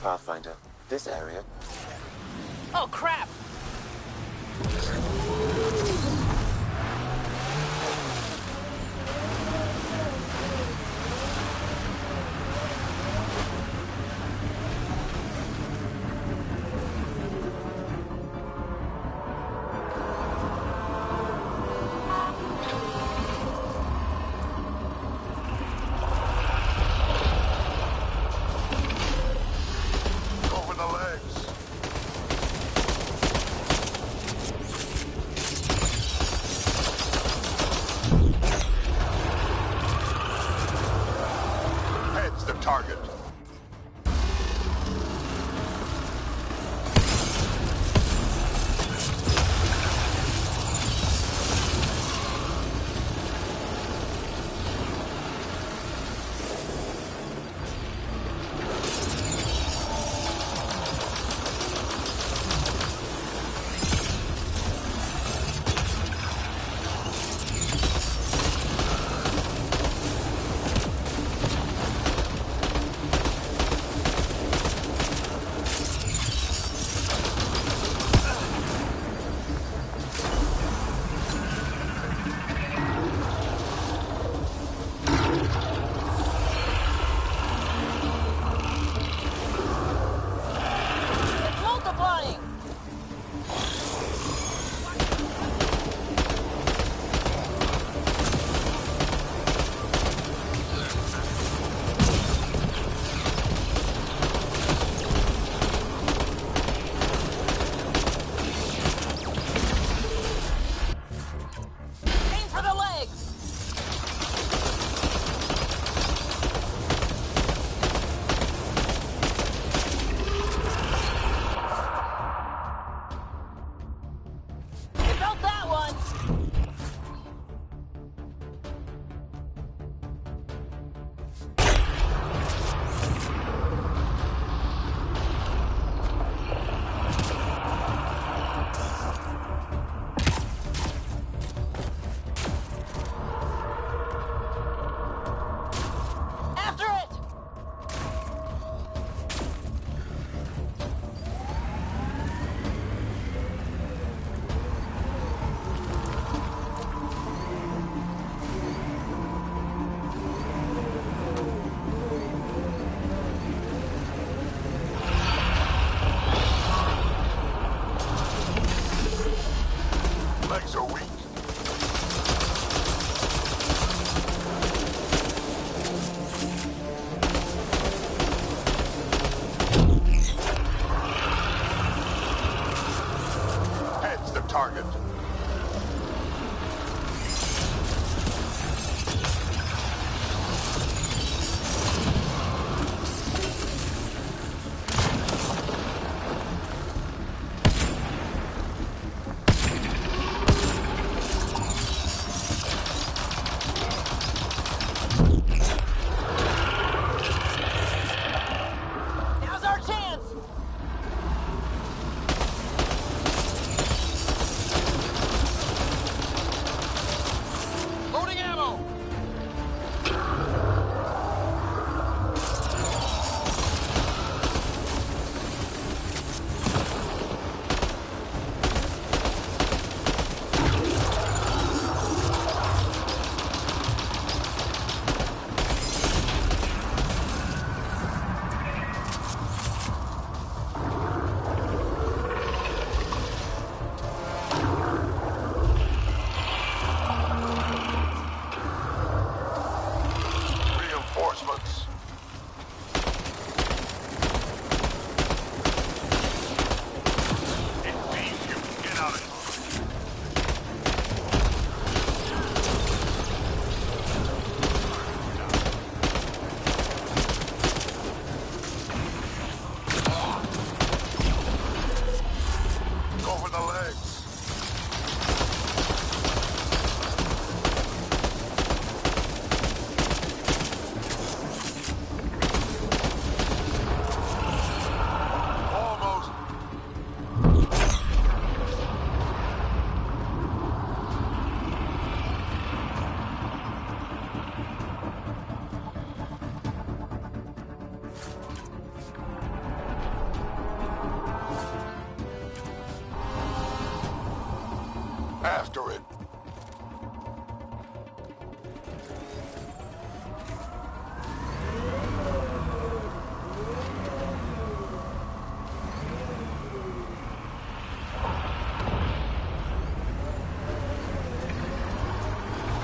Pathfinder, this area. Oh, crap! after it.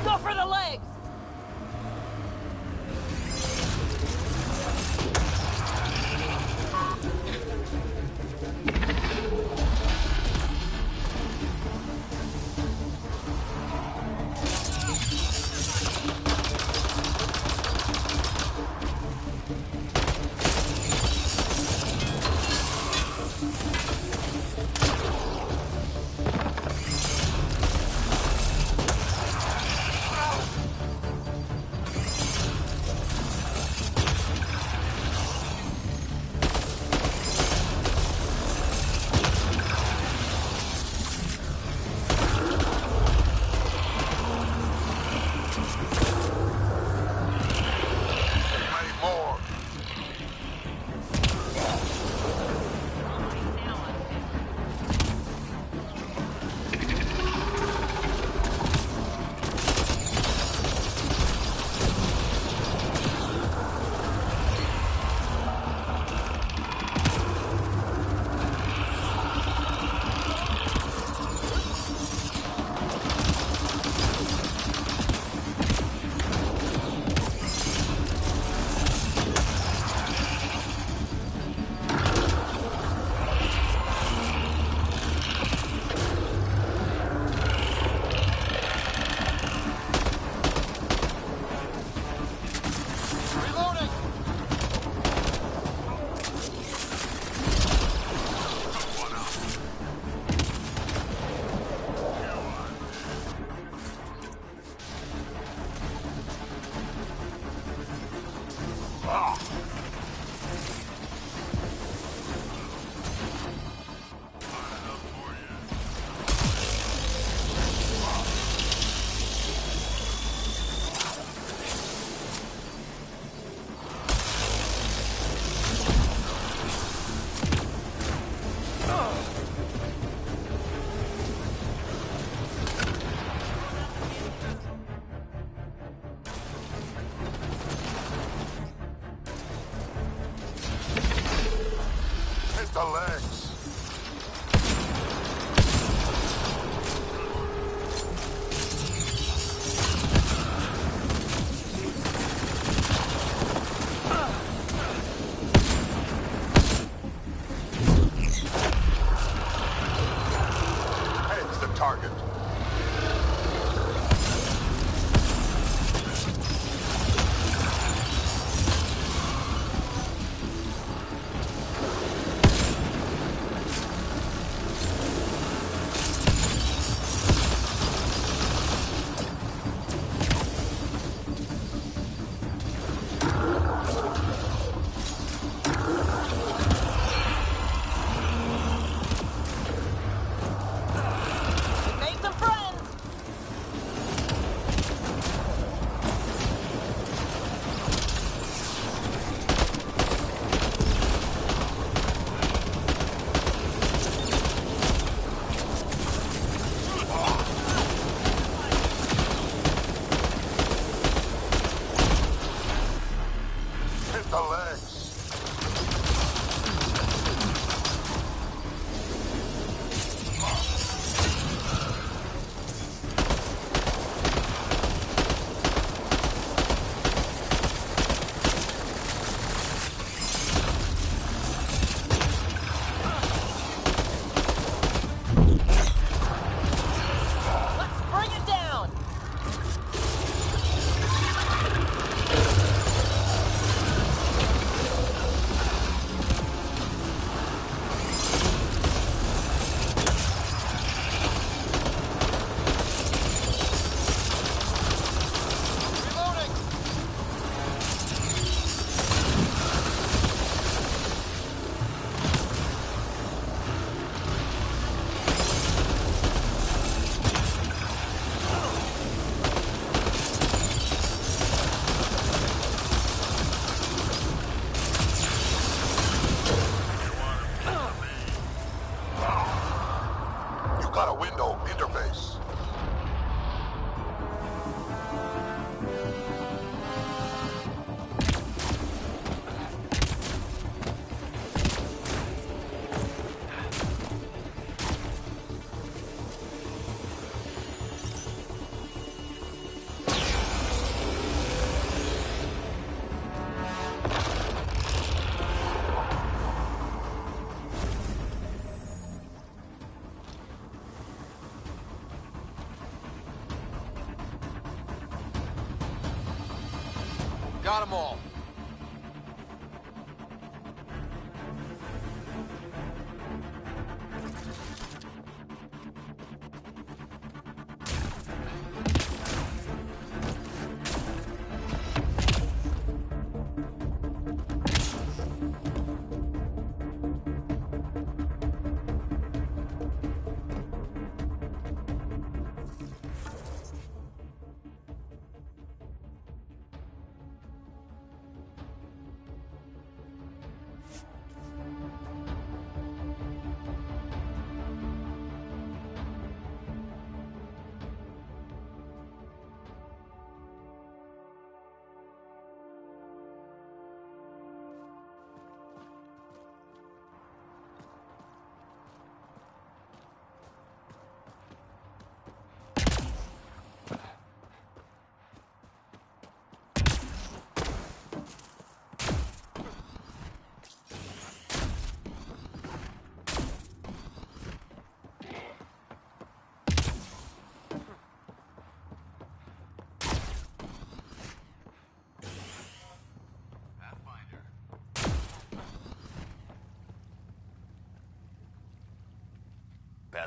Go for the legs! The legs. Head's the target. Made some friends! Hit the legs. Let's bring it down! Got them all.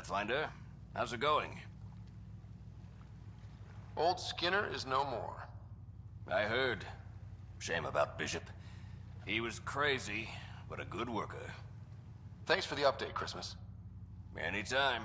Pathfinder, how's it going? Old Skinner is no more. I heard. Shame about Bishop. He was crazy, but a good worker. Thanks for the update, Christmas. Anytime.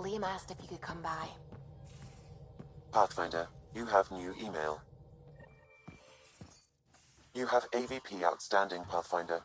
Liam asked if he could come by. Pathfinder, you have new email. You have AVP outstanding, Pathfinder.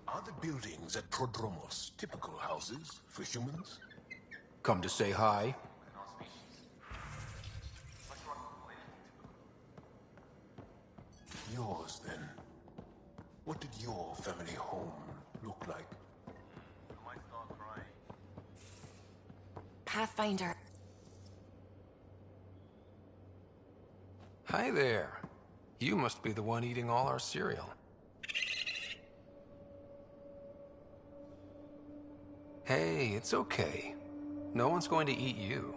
Are the buildings at Prodromos typical houses for humans? Come to say hi? Yours, then. What did your family home look like? Pathfinder. Hi there. You must be the one eating all our cereal. Hey, it's okay. No one's going to eat you.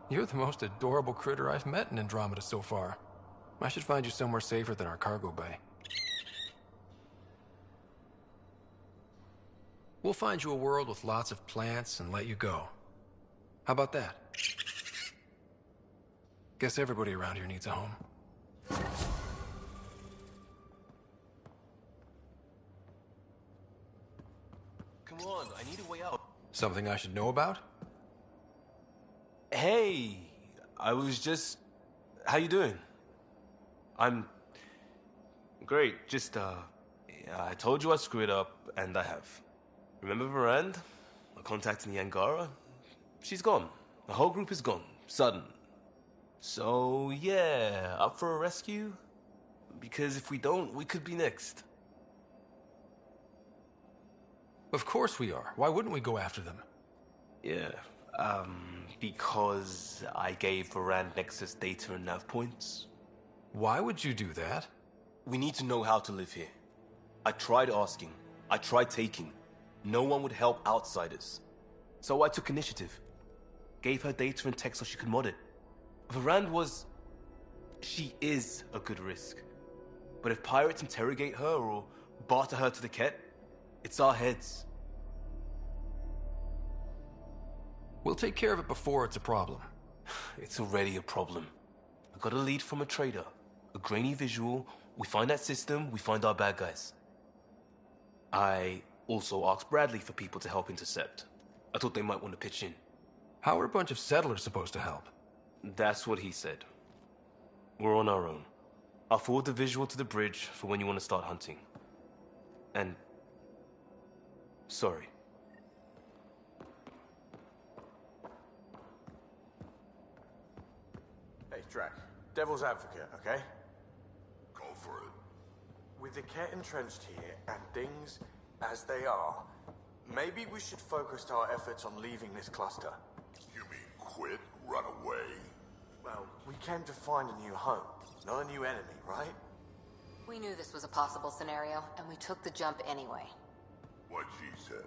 You're the most adorable critter I've met in Andromeda so far. I should find you somewhere safer than our cargo bay. We'll find you a world with lots of plants and let you go. How about that? Guess everybody around here needs a home. Come on, I need a way out. Something I should know about? Hey, I was just... How you doing? I'm... Great, just, yeah, I told you I'd screw it up, and I have. Remember Varand? I contacted the Angara? She's gone. The whole group is gone. Sudden. So, yeah, up for a rescue? Because if we don't, we could be next. Of course we are. Why wouldn't we go after them? Yeah, because I gave Varand Nexus data and nav points. Why would you do that? We need to know how to live here. I tried asking. I tried taking. No one would help outsiders. So I took initiative. Gave her data and tech so she could mod it. Varand was... She is a good risk. But if pirates interrogate her or barter her to the Ket, it's our heads. We'll take care of it before it's a problem. It's already a problem. I got a lead from a trader. A grainy visual. We find that system, we find our bad guys. I also asked Bradley for people to help intercept. I thought they might want to pitch in. How are a bunch of settlers supposed to help? That's what he said. We're on our own. I'll forward the visual to the bridge for when you want to start hunting. And... sorry. Hey, Drac. Devil's advocate, okay? Go for it. With the Ket entrenched here, and things as they are, maybe we should focus our efforts on leaving this cluster. You mean quit? Run away? Well, we came to find a new home, not a new enemy, right? We knew this was a possible scenario, and we took the jump anyway. What she said.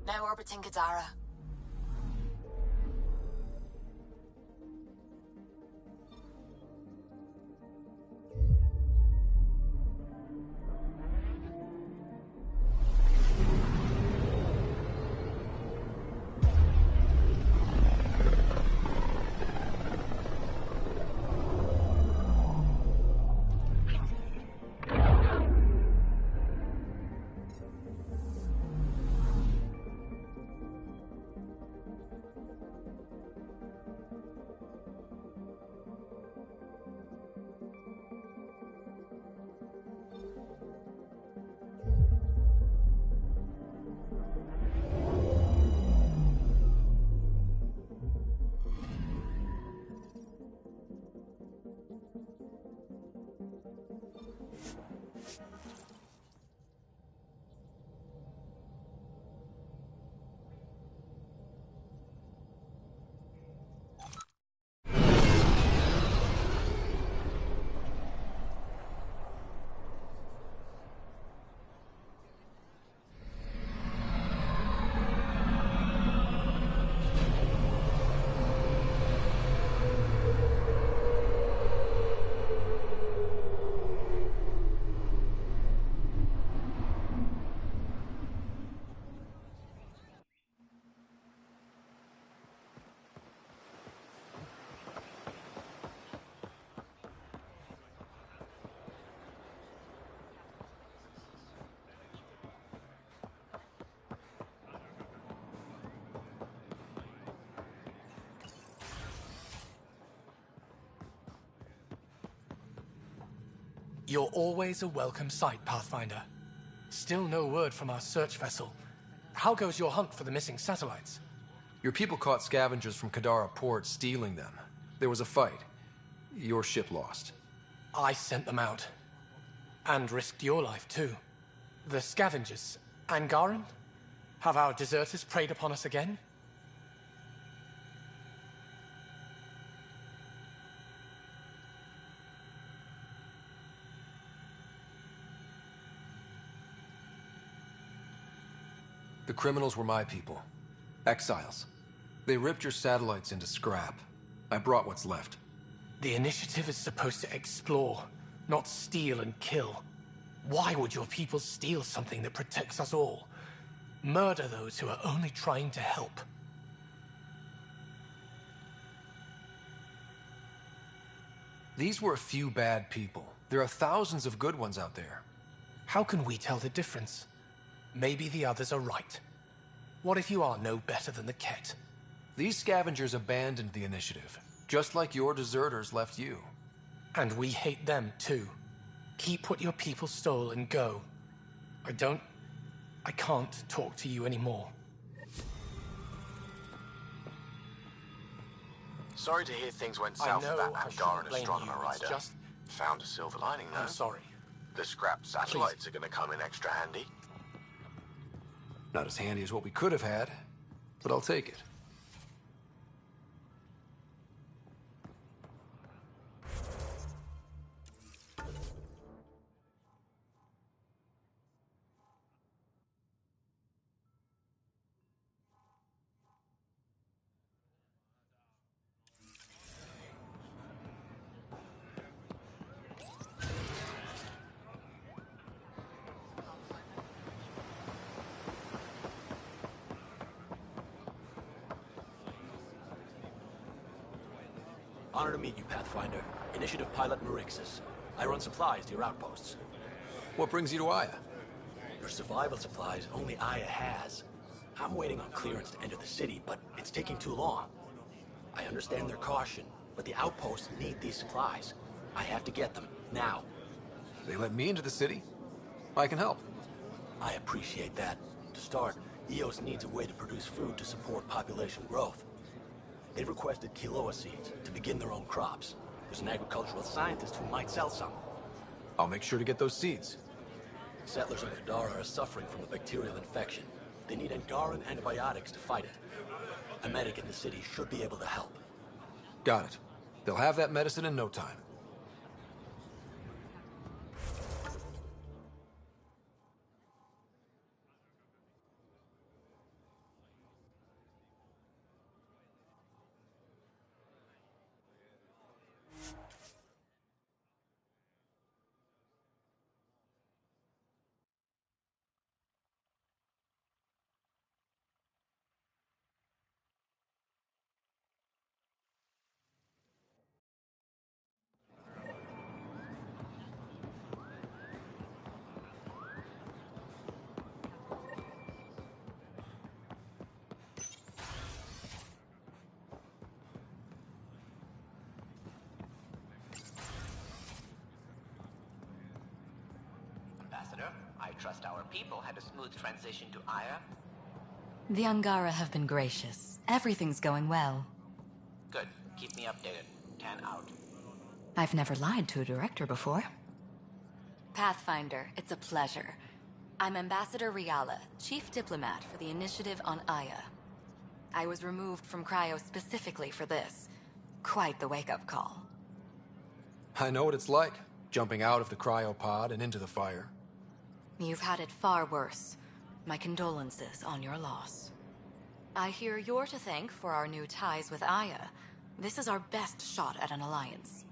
Now orbiting Gadara. You're always a welcome sight, Pathfinder. Still no word from our search vessel. How goes your hunt for the missing satellites? Your people caught scavengers from Kadara port stealing them. There was a fight. Your ship lost. I sent them out. And risked your life, too. The scavengers, Angaran? Have our deserters preyed upon us again? The criminals were my people. Exiles. They ripped your satellites into scrap. I brought what's left. The initiative is supposed to explore, not steal and kill. Why would your people steal something that protects us all? Murder those who are only trying to help. These were a few bad people. There are thousands of good ones out there. How can we tell the difference? Maybe the others are right. What if you are no better than the Ket? These scavengers abandoned the initiative, just like your deserters left you. And we hate them too. Keep what your people stole and go. I can't talk to you anymore. Sorry to hear things went south for that Angaran astronomer rider. Just... Found a silver lining, though. I'm sorry. The scrapped satellites are gonna come in extra handy. Not as handy as what we could have had, but I'll take it. Honor to meet you, Pathfinder. Initiative Pilot Marixus. I run supplies to your outposts. What brings you to Aya? Your survival supplies only Aya has. I'm waiting on clearance to enter the city, but it's taking too long. I understand their caution, but the outposts need these supplies. I have to get them, now. They let me into the city. I can help. I appreciate that. To start, EOS needs a way to produce food to support population growth. They've requested quinoa seeds to begin their own crops. There's an agricultural scientist who might sell some. I'll make sure to get those seeds. Settlers in Kadara are suffering from a bacterial infection. They need Angaran antibiotics to fight it. A medic in the city should be able to help. Got it. They'll have that medicine in no time. trust our people had a smooth transition to Aya? The Angara have been gracious. Everything's going well. Good. Keep me updated. 10 out. I've never lied to a director before. Pathfinder, it's a pleasure. I'm Ambassador Riala, Chief Diplomat for the Initiative on Aya. I was removed from Cryo specifically for this. Quite the wake-up call. I know what it's like, jumping out of the cryopod and into the fire. You've had it far worse. My condolences on your loss. I hear you're to thank for our new ties with Aya. This is our best shot at an alliance.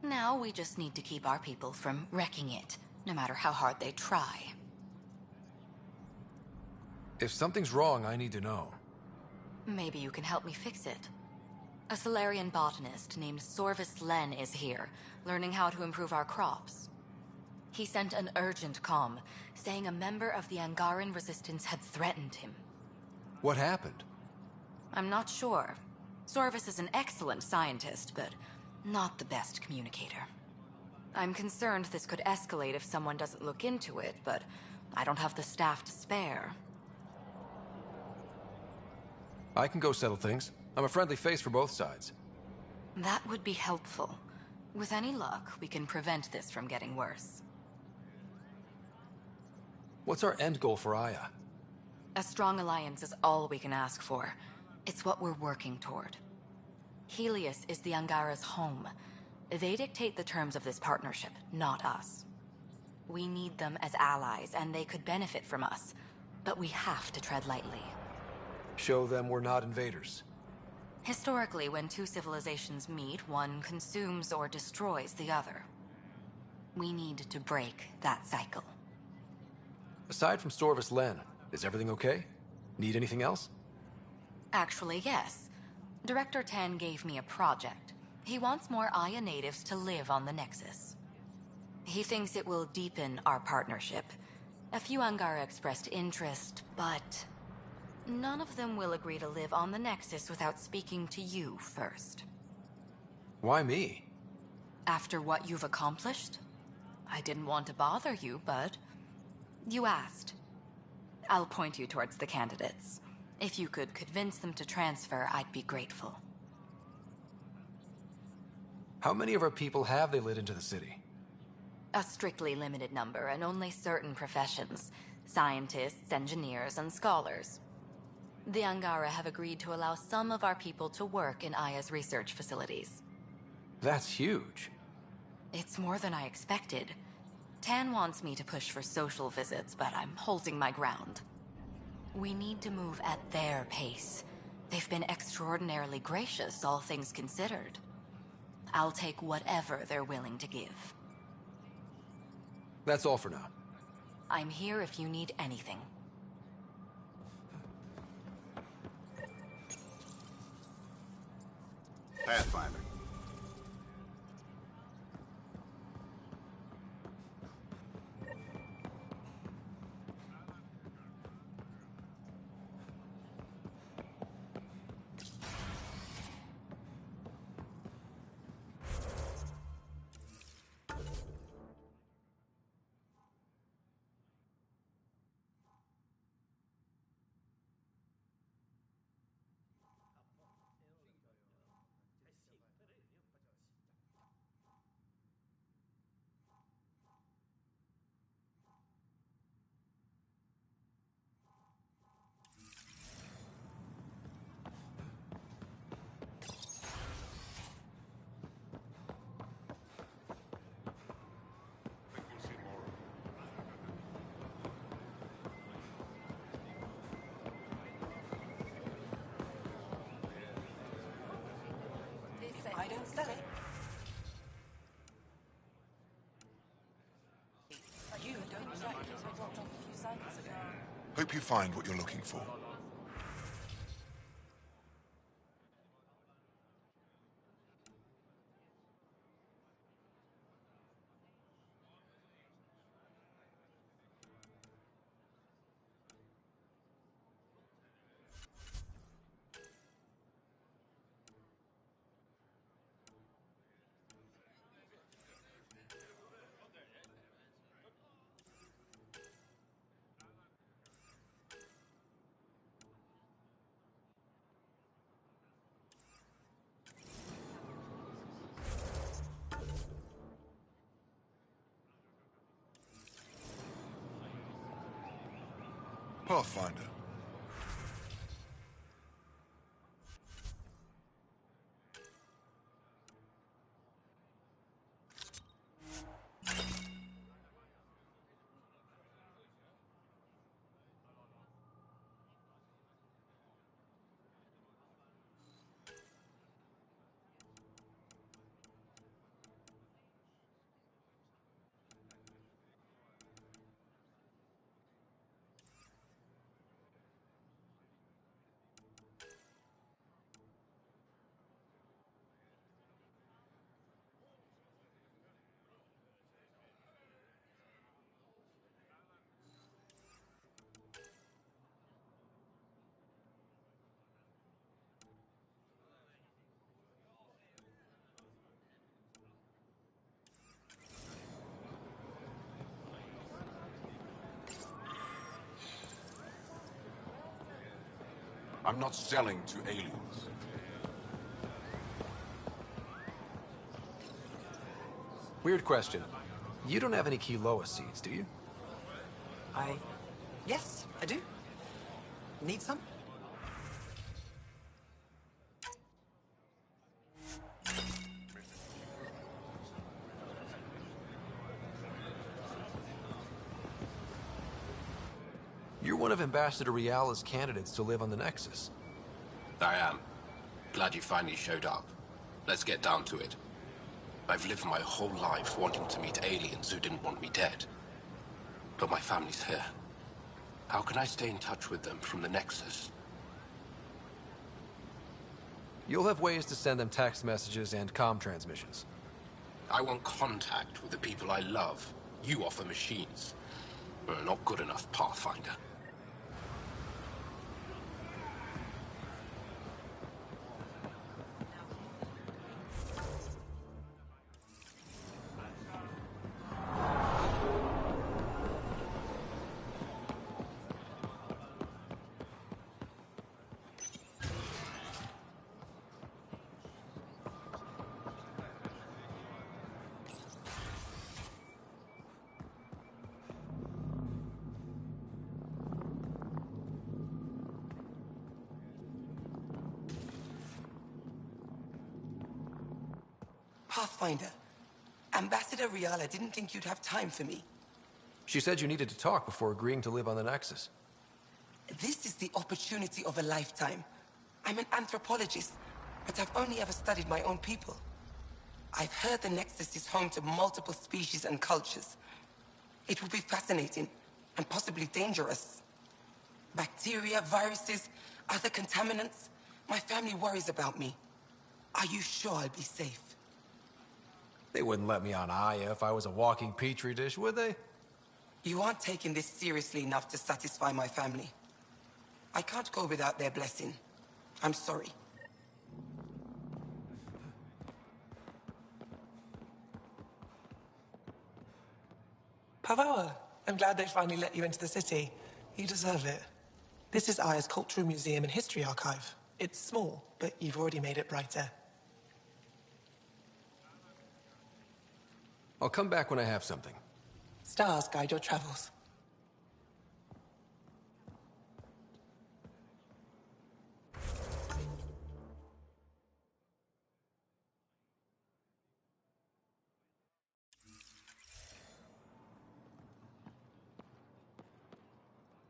Now we just need to keep our people from wrecking it, no matter how hard they try. If something's wrong, I need to know. Maybe you can help me fix it. A Solarian botanist named Sorvis Len is here, learning how to improve our crops. He sent an urgent comm, saying a member of the Angaran resistance had threatened him. What happened? I'm not sure. Sorvis is an excellent scientist, but not the best communicator. I'm concerned this could escalate if someone doesn't look into it, but I don't have the staff to spare. I can go settle things. I'm a friendly face for both sides. That would be helpful. With any luck, we can prevent this from getting worse. What's our end goal for Aya? A strong alliance is all we can ask for. It's what we're working toward. Helios is the Angara's home. They dictate the terms of this partnership, not us. We need them as allies, and they could benefit from us. But we have to tread lightly. Show them we're not invaders. Historically, when two civilizations meet, one consumes or destroys the other. We need to break that cycle. Aside from Sorvis Len, is everything okay? Need anything else? Actually, yes. Director Tan gave me a project. He wants more Aya natives to live on the Nexus. He thinks it will deepen our partnership. A few Angara expressed interest, but none of them will agree to live on the Nexus without speaking to you first. Why me? After what you've accomplished? I didn't want to bother you, but you asked. I'll point you towards the candidates. If you could convince them to transfer, I'd be grateful. How many of our people have they let into the city? A strictly limited number, and only certain professions. Scientists, engineers, and scholars. The Angara have agreed to allow some of our people to work in Aya's research facilities. That's huge. It's more than I expected. Tan wants me to push for social visits, but I'm holding my ground. We need to move at their pace. They've been extraordinarily gracious, all things considered. I'll take whatever they're willing to give. That's all for now. I'm here if you need anything. Pathfinder. I don't sell it. You don't check it. I dropped off a few cycles ago. Hope you find what you're looking for. Pathfinder. I'm not selling to aliens. Weird question. You don't have any Kiloa seeds, do you? Yes, I do. Need some? You're one of Ambassador Reala's candidates to live on the Nexus. I am. Glad you finally showed up. Let's get down to it. I've lived my whole life wanting to meet aliens who didn't want me dead. But my family's here. How can I stay in touch with them from the Nexus? You'll have ways to send them text messages and comm transmissions. I want contact with the people I love. You offer machines. Not good enough, Pathfinder. Pathfinder, Ambassador Riala didn't think you'd have time for me. She said you needed to talk before agreeing to live on the Nexus. This is the opportunity of a lifetime. I'm an anthropologist, but I've only ever studied my own people. I've heard the Nexus is home to multiple species and cultures. It will be fascinating and possibly dangerous. Bacteria, viruses, other contaminants. My family worries about me. Are you sure I'll be safe? They wouldn't let me on Aya if I was a walking petri dish, would they? You aren't taking this seriously enough to satisfy my family. I can't go without their blessing. I'm sorry. Pavoa, I'm glad they finally let you into the city. You deserve it. This is Aya's Cultural Museum and History Archive. It's small, but you've already made it brighter. I'll come back when I have something. Stars guide your travels.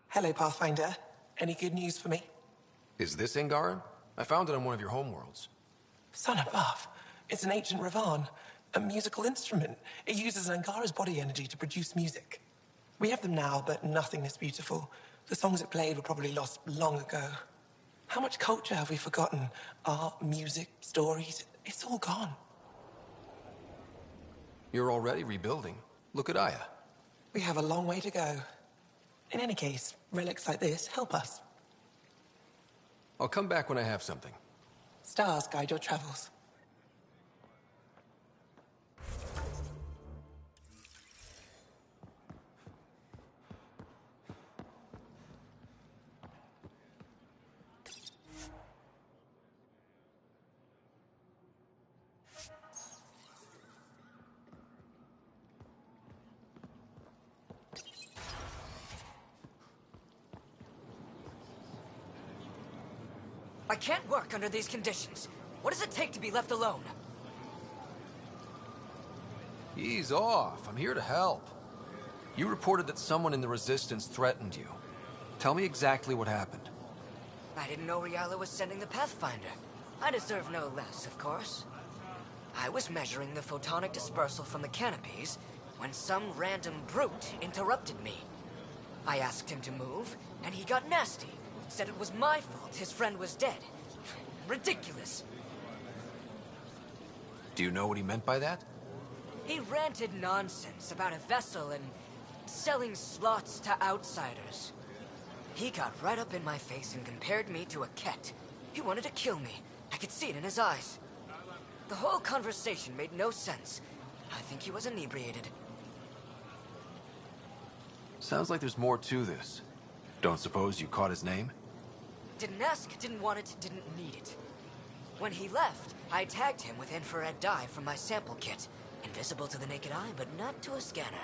Hello, Pathfinder. Any good news for me? Is this Angaran? I found it on one of your homeworlds. Son above. It's an ancient Ravan, a musical instrument. It uses Angara's body energy to produce music. We have them now, but nothing is beautiful. The songs it played were probably lost long ago. How much culture have we forgotten? Art, music, stories, it's all gone. You're already rebuilding. Look at Aya. We have a long way to go. In any case, relics like this help us. I'll come back when I have something. Stars guide your travels. I can't work under these conditions. What does it take to be left alone? Ease off. I'm here to help. You reported that someone in the Resistance threatened you. Tell me exactly what happened. I didn't know Riala was sending the Pathfinder. I deserve no less, of course. I was measuring the photonic dispersal from the canopies when some random brute interrupted me. I asked him to move, and he got nasty. Said it was my fault his friend was dead. Ridiculous. Do you know what he meant by that? He ranted nonsense about a vessel and selling slots to outsiders. He got right up in my face and compared me to a cat. He wanted to kill me. I could see it in his eyes. The whole conversation made no sense. I think he was inebriated. Sounds like there's more to this. Don't suppose you caught his name? Didn't ask, didn't want it, didn't need it. When he left, I tagged him with infrared dye from my sample kit. Invisible to the naked eye, but not to a scanner.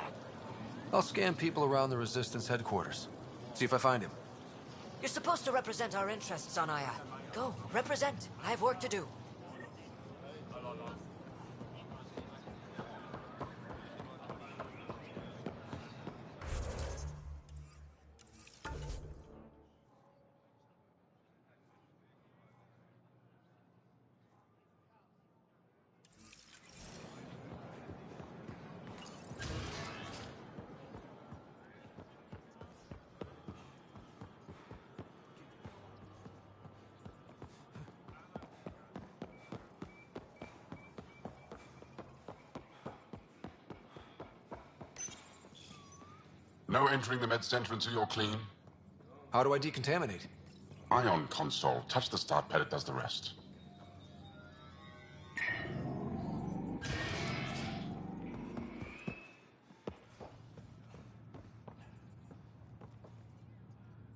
I'll scan people around the Resistance headquarters. See if I find him. You're supposed to represent our interests on Aya. Go, represent. I have work to do. No entering the med center until you're clean. How do I decontaminate? Ion console. Touch the start pad, it does the rest.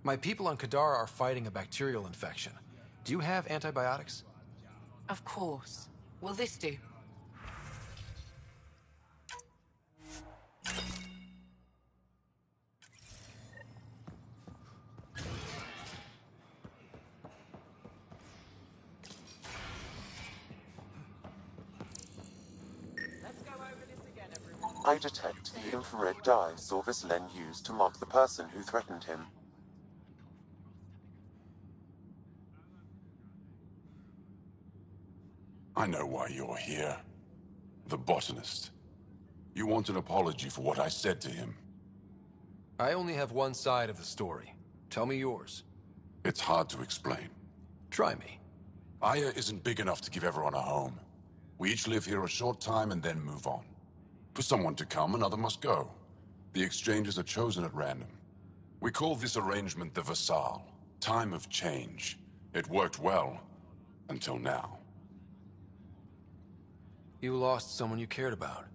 My people on Kadara are fighting a bacterial infection. Do you have antibiotics? Of course. Will this do? I detect the infrared dye Sorvis Len used to mark the person who threatened him. I know why you're here. The botanist. You want an apology for what I said to him. I only have one side of the story. Tell me yours. It's hard to explain. Try me. Aya isn't big enough to give everyone a home. We each live here a short time and then move on. For someone to come, another must go. The exchanges are chosen at random. We call this arrangement the Vassal. Time of change. It worked well, until now. You lost someone you cared about.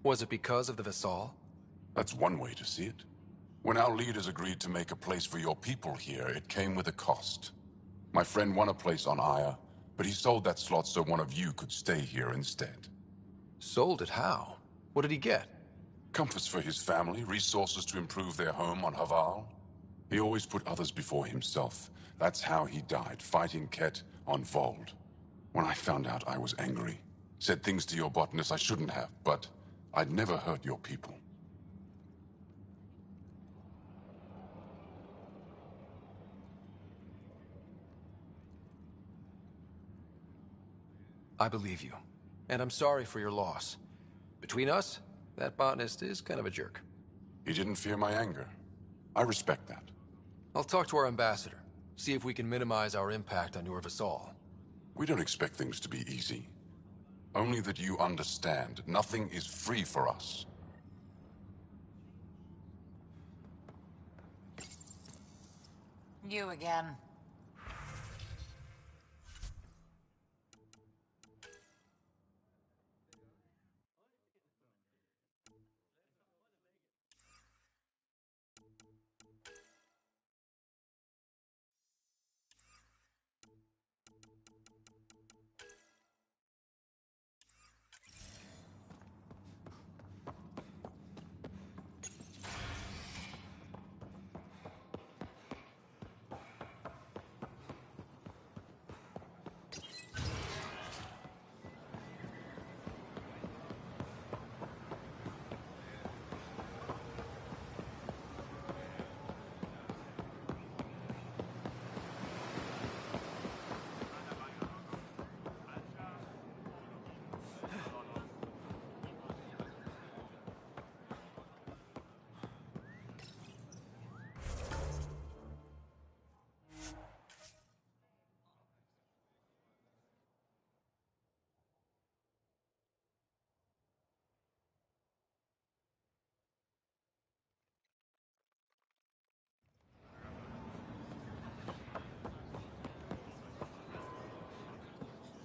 Was it because of the Vassal? That's one way to see it. When our leaders agreed to make a place for your people here, it came with a cost. My friend won a place on Aya, but he sold that slot so one of you could stay here instead. Sold it how? What did he get? Comforts for his family, resources to improve their home on Haval. He always put others before himself. That's how he died, fighting Ket on Vold. When I found out, I was angry. Said things to your botanist I shouldn't have, but I'd never hurt your people. I believe you. And I'm sorry for your loss. Between us, that botanist is kind of a jerk. He didn't fear my anger. I respect that. I'll talk to our ambassador. See if we can minimize our impact on your Vassal. We don't expect things to be easy. Only that you understand, nothing is free for us. You again.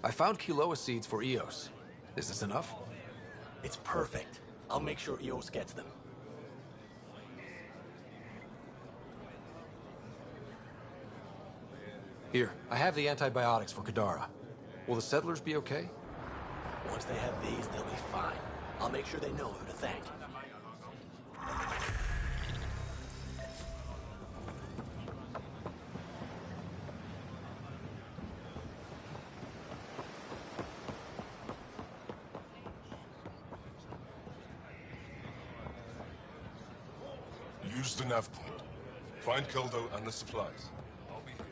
I found Kiloa seeds for Eos. Is this enough? It's perfect. I'll make sure Eos gets them. Here, I have the antibiotics for Kadara. Will the settlers be okay? Once they have these, they'll be fine. I'll make sure they know who to thank. Use the nav point. Find Kildo and the supplies. I'll be here.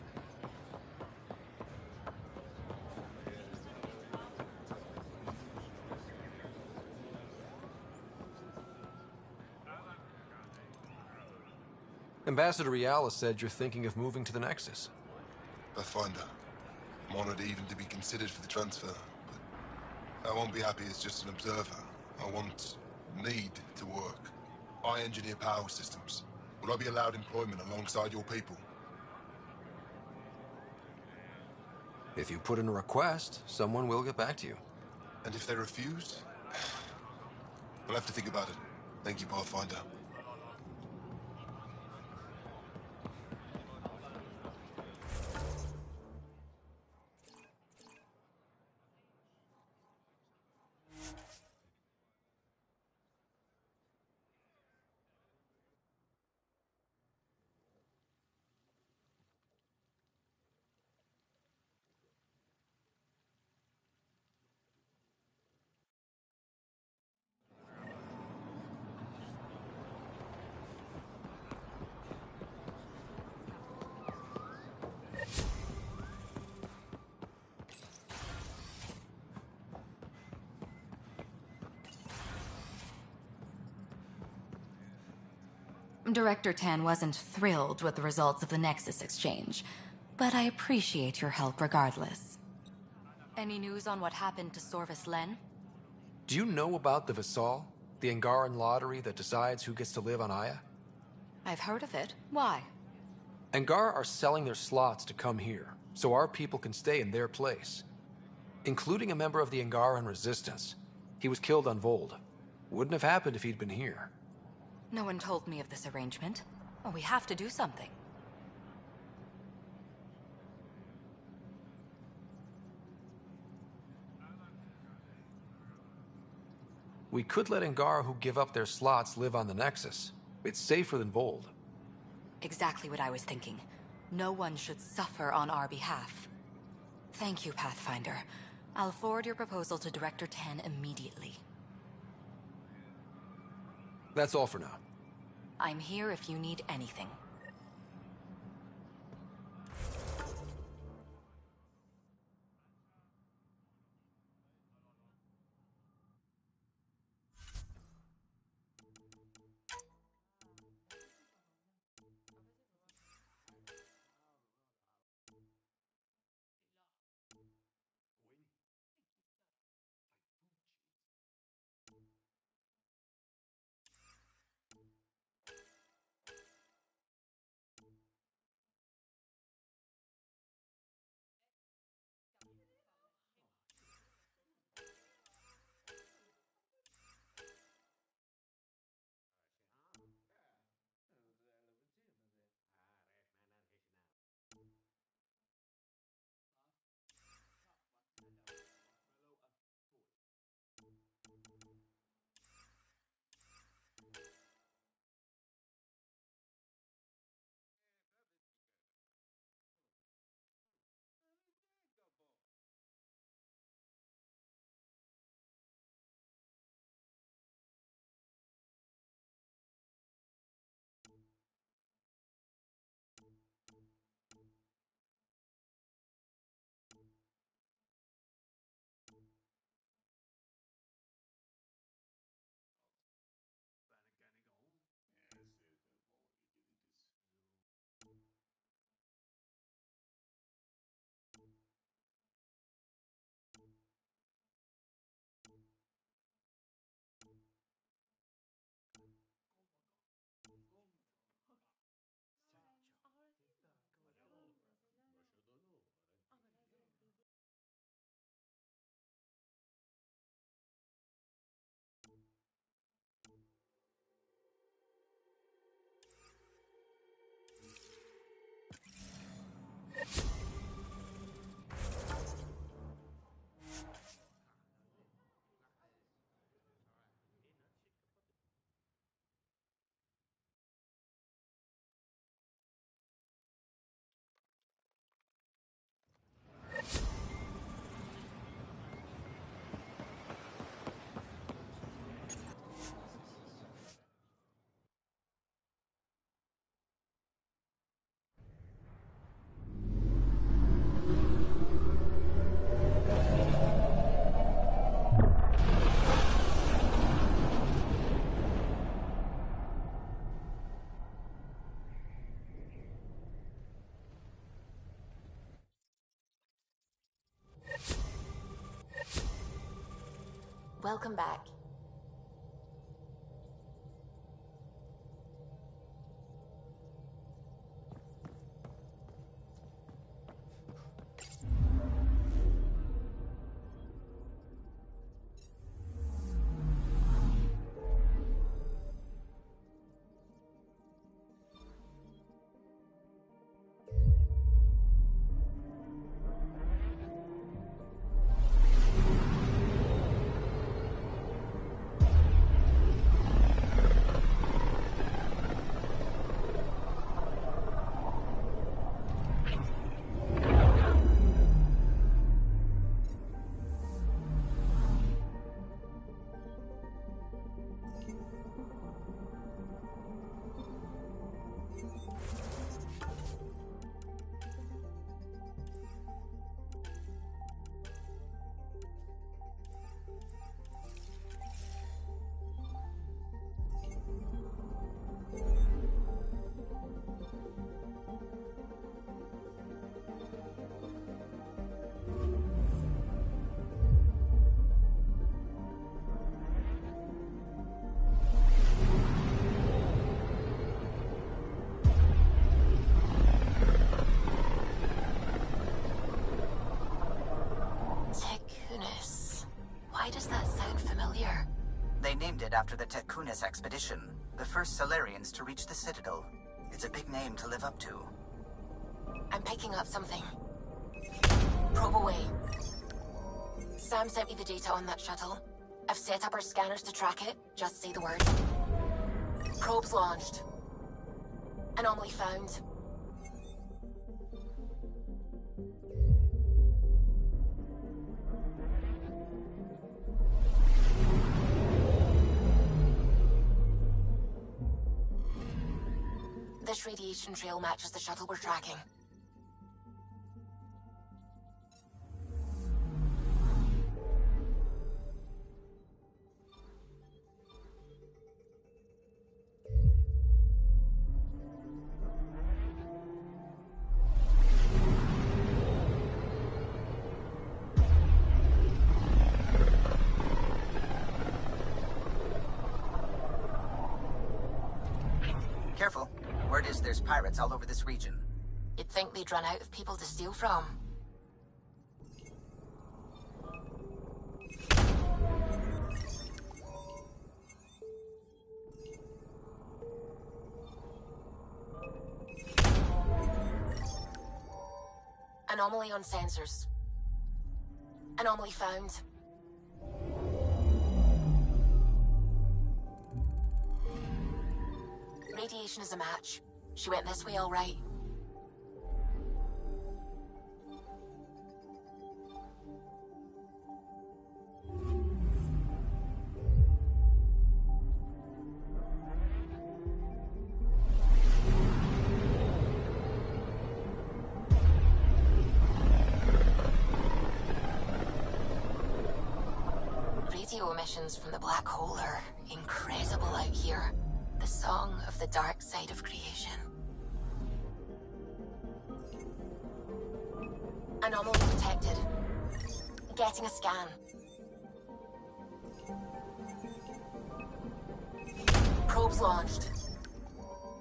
Ambassador Riala said you're thinking of moving to the Nexus. Pathfinder. I'm honored even to be considered for the transfer, but I won't be happy as just an observer. I need to work. I engineer power systems. Will I be allowed employment alongside your people? If you put in a request, someone will get back to you. And if they refuse? We'll have to think about it. Thank you, Pathfinder. Director Tan wasn't thrilled with the results of the Nexus exchange, but I appreciate your help regardless. Any news on what happened to Sorvis Len? Do you know about the Visal? The Angaran lottery that decides who gets to live on Aya? I've heard of it. Why? Angar are selling their slots to come here, so our people can stay in their place. Including a member of the Angaran resistance. He was killed on Vold. Wouldn't have happened if he'd been here. No one told me of this arrangement. Well, we have to do something. We could let Angar who give up their slots live on the Nexus. It's safer than Vold. Exactly what I was thinking. No one should suffer on our behalf. Thank you, Pathfinder. I'll forward your proposal to Director Tan immediately. That's all for now. I'm here if you need anything. Welcome back. Why does that sound familiar? They named it after the Tekunis expedition, the first Solarians to reach the Citadel. It's a big name to live up to. I'm picking up something. Probe away. Sam sent me the data on that shuttle. I've set up our scanners to track it. Just say the word. Probes launched. Anomaly found. This radiation trail matches the shuttle we're tracking. Careful. Word is there's pirates all over this region. You'd think they'd run out of people to steal from. Anomaly on sensors. Anomaly found. Radiation is a match. She went this way all right. Radio emissions from the black hole are incredible out here. The song of the dark side of creation. Anomaly detected. Getting a scan. Probes launched.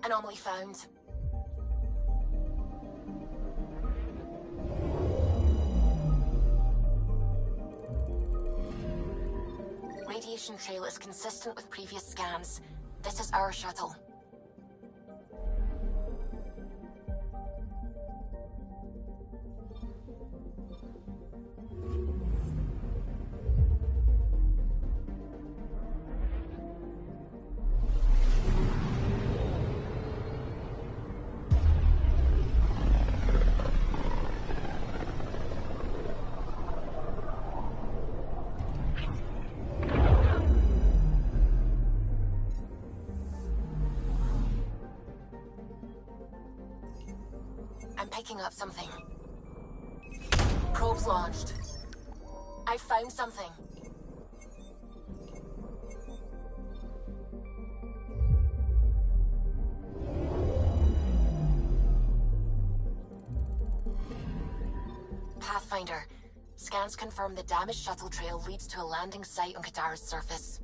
Anomaly found. Radiation trail is consistent with previous scans. This is our shuttle. I'm picking up something. Probes launched. I found something. Pathfinder, Scans confirm the damaged shuttle trail leads to a landing site on Kadara's surface.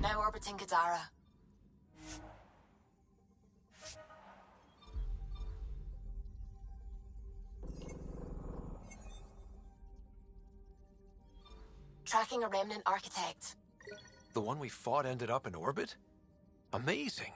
Now orbiting Kadara. Tracking a remnant architect. The one we fought ended up in orbit? Amazing.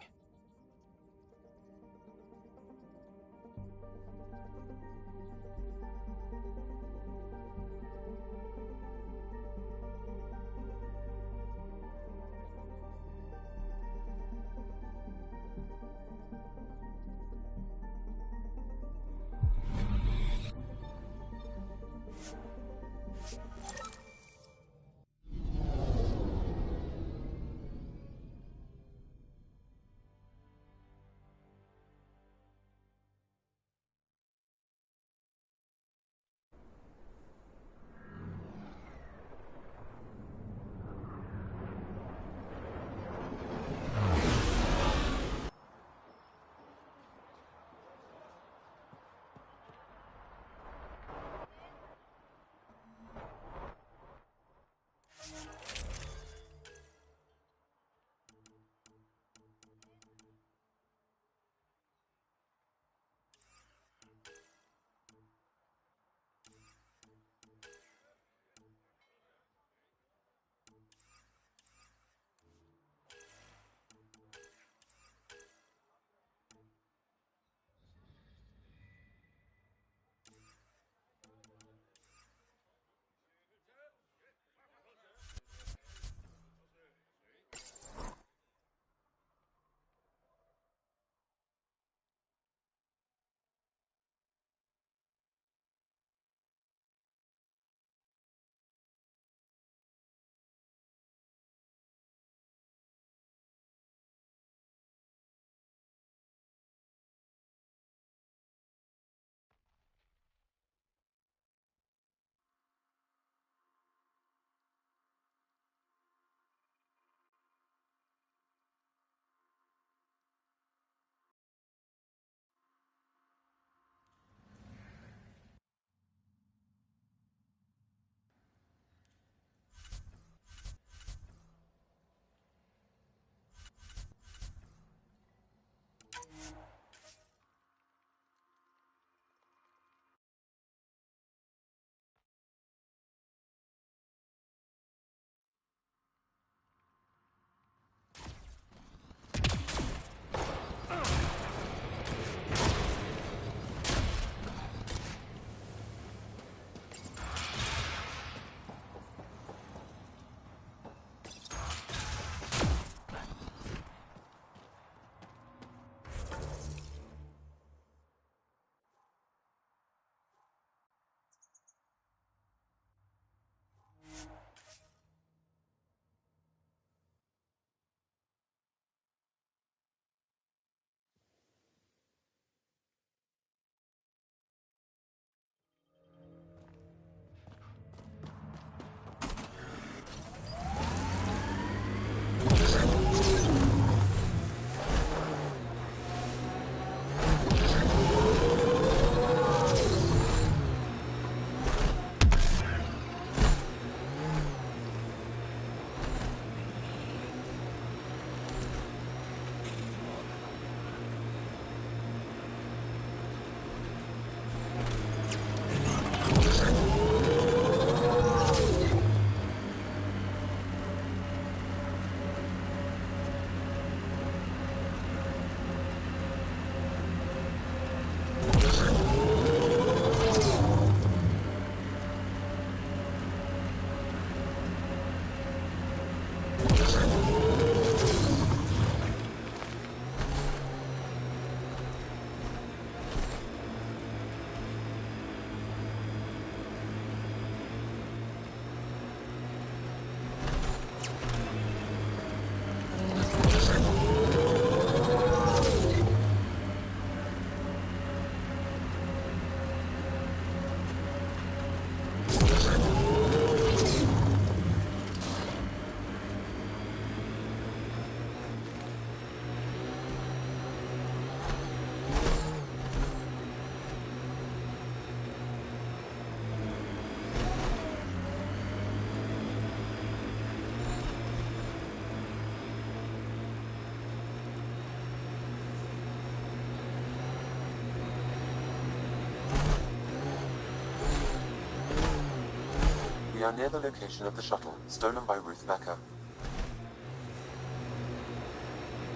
We are near the location of the shuttle, stolen by Ruth Becker.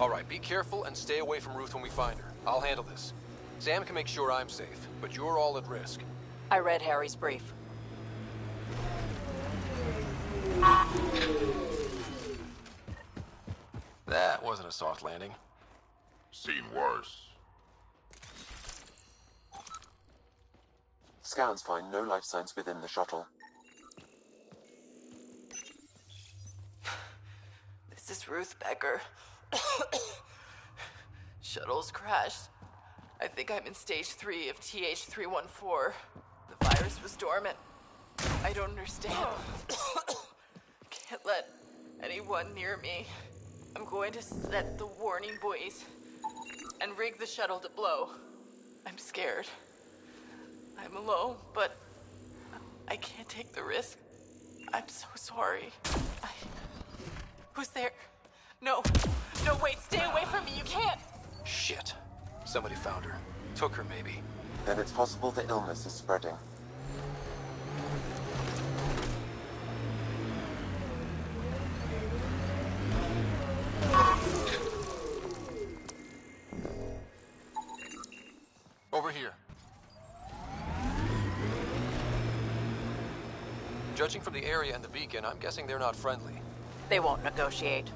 All right, be careful and stay away from Ruth when we find her. I'll handle this. Sam can make sure I'm safe, but you're all at risk. I read Harry's brief. That wasn't a soft landing. Seen worse. Scans find no life signs within the shuttle. This is Ruth Becker. Shuttle's crashed. I think I'm in stage 3 of TH314. The virus was dormant. I don't understand. Can't let anyone near me. I'm going to set the warning buoys and rig the shuttle to blow. I'm scared. I'm alone, but I can't take the risk. I'm so sorry. Who's there? No. No, wait, stay away from me. You can't. Shit. Somebody found her. Took her, maybe. Then it's possible the illness is spreading. Over here. Judging from the area and the beacon, I'm guessing they're not friendly. They won't negotiate.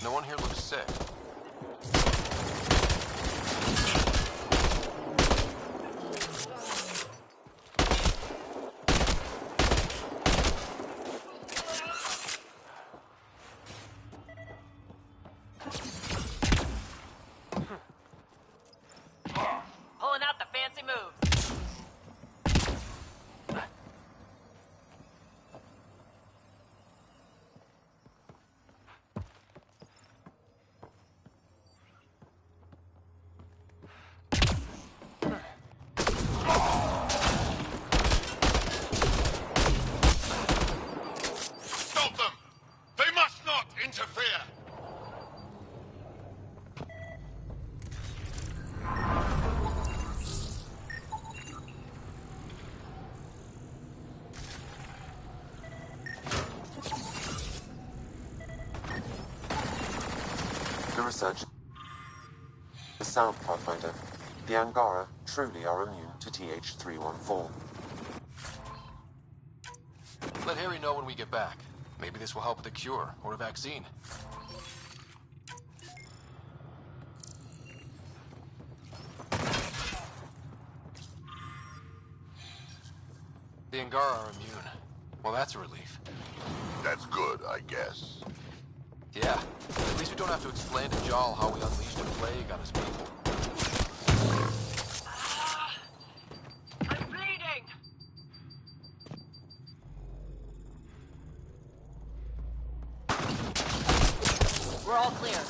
No one here looks sick. Pulling out the fancy moves. Stop them! They must not interfere! The research. The sound Pathfinder. The Angara truly are immune to TH314. Let Harry know when we get back. Maybe this will help with a cure or a vaccine. The Angara are immune. Well, that's a relief. That's good, I guess. Yeah, at least we don't have to explain to Jal how we unleashed a plague on his people. I'm bleeding! We're all clear.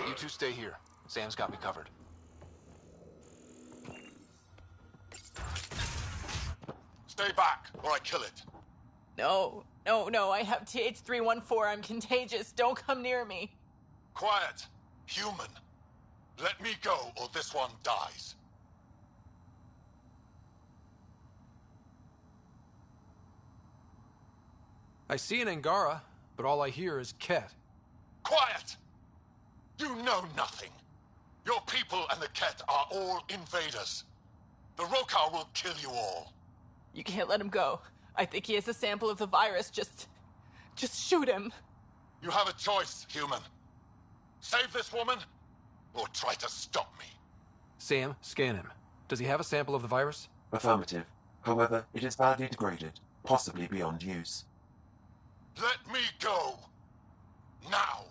You two stay here. Sam's got me covered. Stay back, or I kill it. No, I have TH314. I'm contagious. Don't come near me. Quiet. Human. Let me go, or this one dies. I see an Angara. but all I hear is Ket. Quiet! You know nothing. Your people and the Ket are all invaders. The Rokar will kill you all. You can't let him go. I think he has a sample of the virus. Just shoot him. You have a choice, human. Save this woman, or try to stop me. Sam, scan him. Does he have a sample of the virus? Affirmative. However, it is badly degraded, possibly beyond use. Let me go. Now.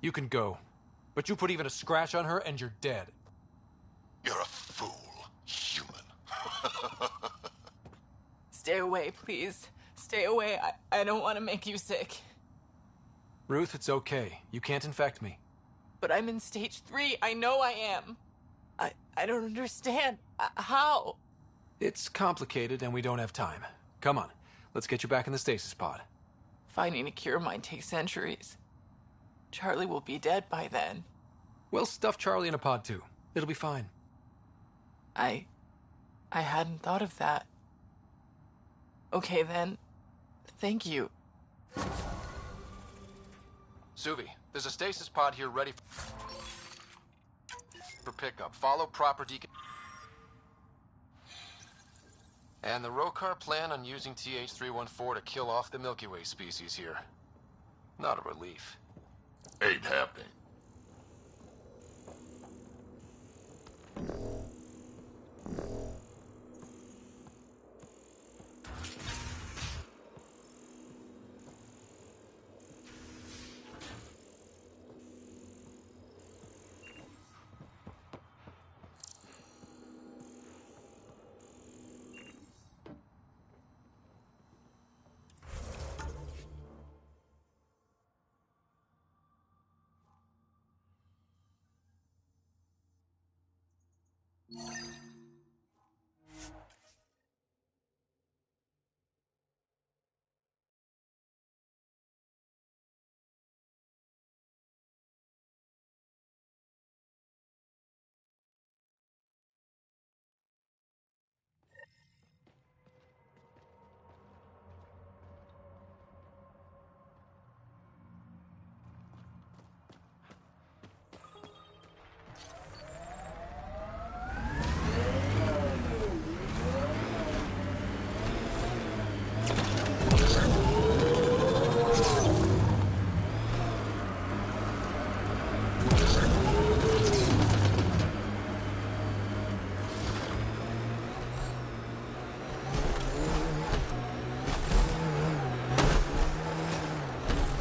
You can go. But you put even a scratch on her and you're dead. You're a fool, human. Stay away, please. Stay away. I don't want to make you sick. Ruth, it's okay. You can't infect me. But I'm in stage 3. I know I am. I don't understand. How? It's complicated and we don't have time. Come on, let's get you back in the stasis pod. Finding a cure might take centuries. Charlie will be dead by then. We'll stuff Charlie in a pod too. It'll be fine. I hadn't thought of that. Okay then. Thank you. Suvi, there's a stasis pod here ready for pickup. Follow proper decon... And the Rokar plan on using TH-314 to kill off the Milky Way species here. Not a relief. Ain't happening.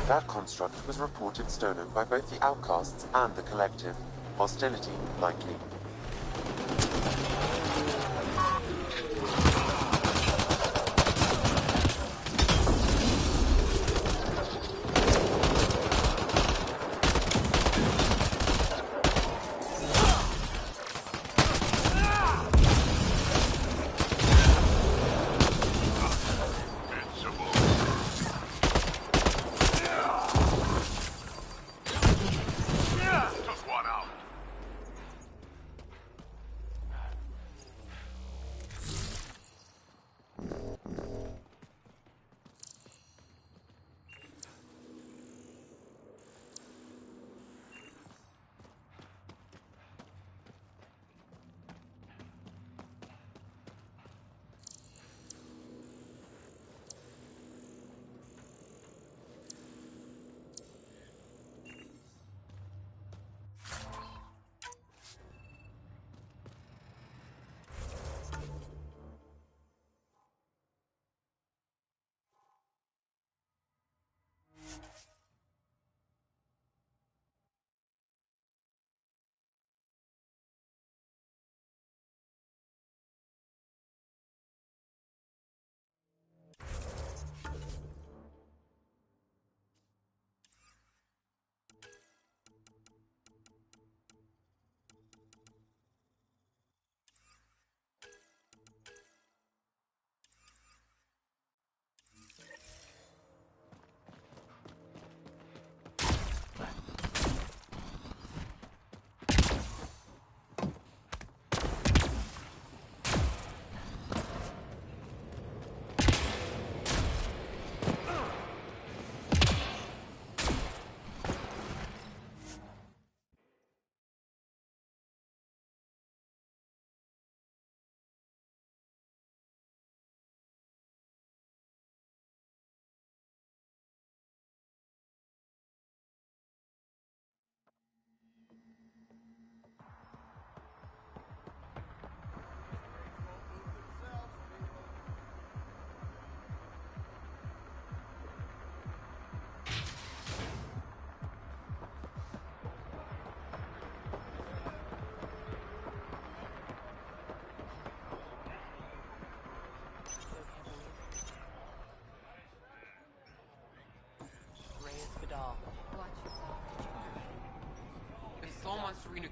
That construct was reported stolen by both the Outcasts and the Collective. Hostility likely.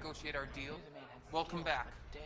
renegotiate our deal. Welcome back. Damn.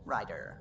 Ryder.